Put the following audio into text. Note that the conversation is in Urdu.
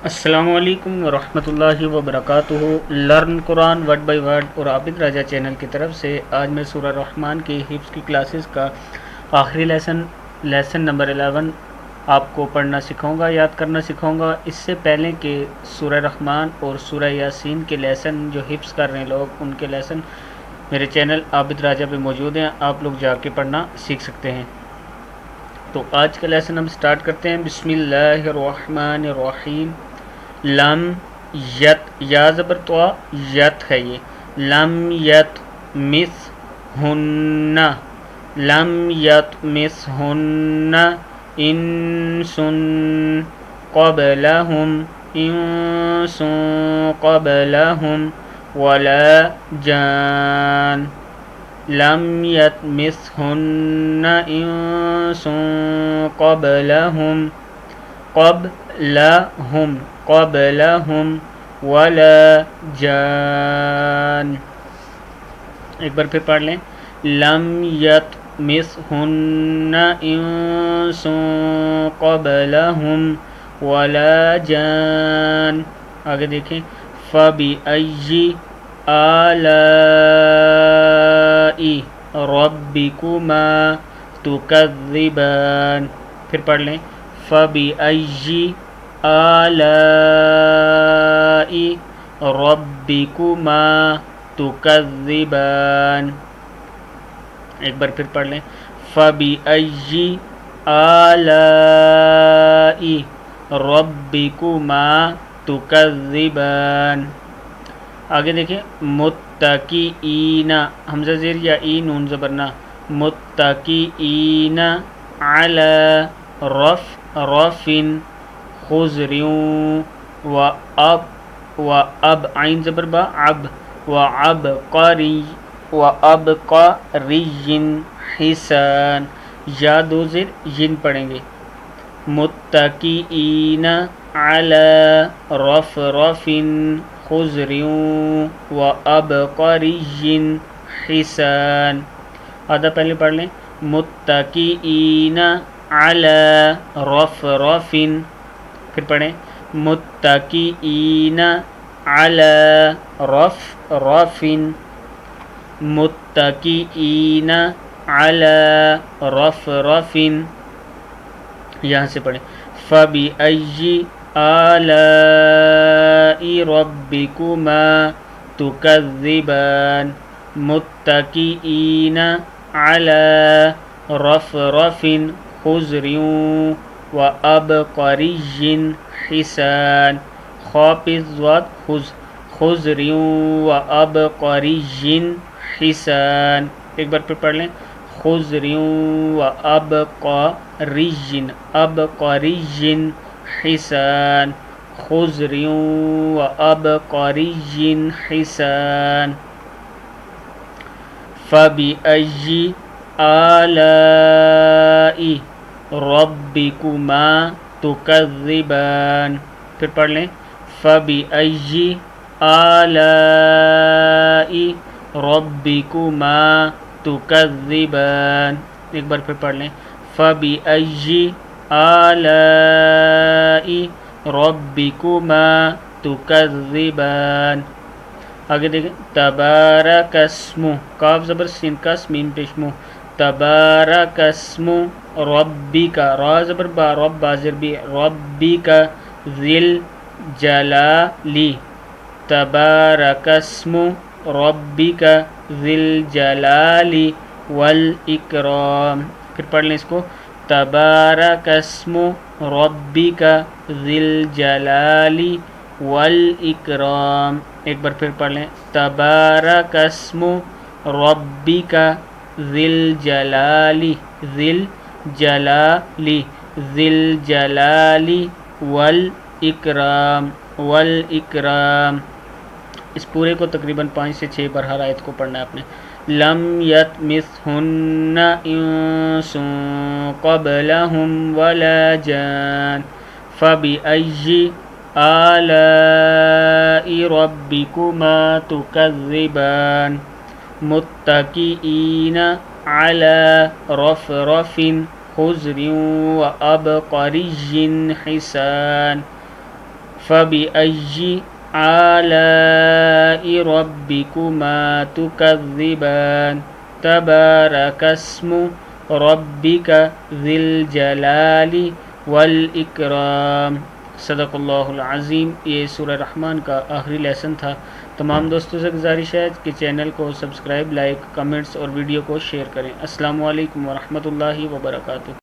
السلام علیکم ورحمۃ اللہ وبرکاتہ۔ Learn Quran word by word اور عابد راجہ چینل کی طرف سے آج میں سورہ رحمان کی حفظ کی کلاسز کا آخری لیسن نمبر 11 آپ کو پڑھنا سکھاؤں گا، یاد کرنا سکھاؤں گا۔ اس سے پہلے کہ سورہ رحمان اور سورہ یاسین کے لیسن جو حفظ کر رہے ہیں لوگ، ان کے لیسن میرے چینل عابد راجہ پہ موجود ہیں، آپ لوگ جا کے پڑھنا سیکھ سکتے ہیں۔ تو آج کا لیسن ہم سٹارٹ کرتے ہیں۔ بسم اللہ الرحمن الرحیم۔ لم یت، یا زبر تو یت ہے، یہ لم یت مس ہن، لم یت مس ہن انسن قبلہم، انسن قبلہم ولا جان، لم یتمسہن انس قبلہم، قبلہم قبلہم ولا جان۔ ایک بار پھر پڑھ لیں۔ لم یتمسہن انس قبلہم ولا جان۔ آگے دیکھیں۔ فَبِأَيِّ آلاء ربکما تکذبان۔ پھر پڑھ لیں۔ فَبِأَيِّ آلاء ربکما تکذبان۔ ایک بار پھر پڑھ لیں۔ فَبِأَيِّ آلاء ربکما تکذبان۔ آگے دیکھیں۔ متکئین، حمزہ زیر یا ای نون زبرنا، متکئین علی رفرف خضر واب عین زبر با اب وعبقری حسان، یا دو زیر ین پڑھیں گے۔ متکئین علی رفرف خضر وعبقری حسان۔ آدھا پہلے پڑھ لیں۔ متکئین علی رفرف، پھر پڑھیں۔ متکئین علی رفرف، متکئین علی رفرف، یہاں سے پڑھیں۔ فَبِأَيِّ آلاء ربکما تکذبان، متکئین علی رفرف خضر وعبقری حسان، خافض ضاد خض، خضر وعبقری حسان۔ ایک بار پھر پڑھ لیں۔ خضر وعبقری، عبقری حسان، خضر وعبقری حسان۔ فَبِأَيِّ آلاء ربکما تکذبان، پھر پڑھ لیں۔ فَبِأَيِّ آلاء ربکما تکذبان، ایک بار پھر پڑھ لیں۔ فَبِأَيِّ آلاء ربکما تکذبان۔ آگے دیکھیں۔ تبارک اسم، کاف زبر سین کس میم پیشمو، تبارک اسم ربک، را زبر با رب بازر بی، ربک ذی الجلال، تبارک اسم ربک ذی الجلال والاکرام۔ پھر پڑھ لیں اس کو۔ تبارک اسم ربک ذی الجلال والاکرام۔ ایک بار پھر پڑھ لیں۔ تبارک اسم ربک ذی الجلال، ذی الجلال، ذی الجلال والاکرام، والاکرام۔ اس پورے کو تقریباً 5 سے 6 بار ہر آیت کو پڑھنا ہے آپ نے۔ لم یتمسہن انس قبلہم ولا جان، فَبِأَيِّ آلاء ربکما تکذبان، متکئین علی رفرف خضر وعبقری حسان، فَبِأَيِّ آلاء رَبِّكُمَا تُكَذِّبَانِ تبارك اسم ربك ذی الجلال والاکرام۔ صدق اللہ العظیم۔ یہ سورہ رحمان کا آخری لیسن تھا۔ تمام دوستوں سے گزارش ہے کہ چینل کو سبسکرائب، لائک، کمنٹس اور ویڈیو کو شیئر کریں۔ السلام علیکم ورحمۃ اللہ وبرکاتہ۔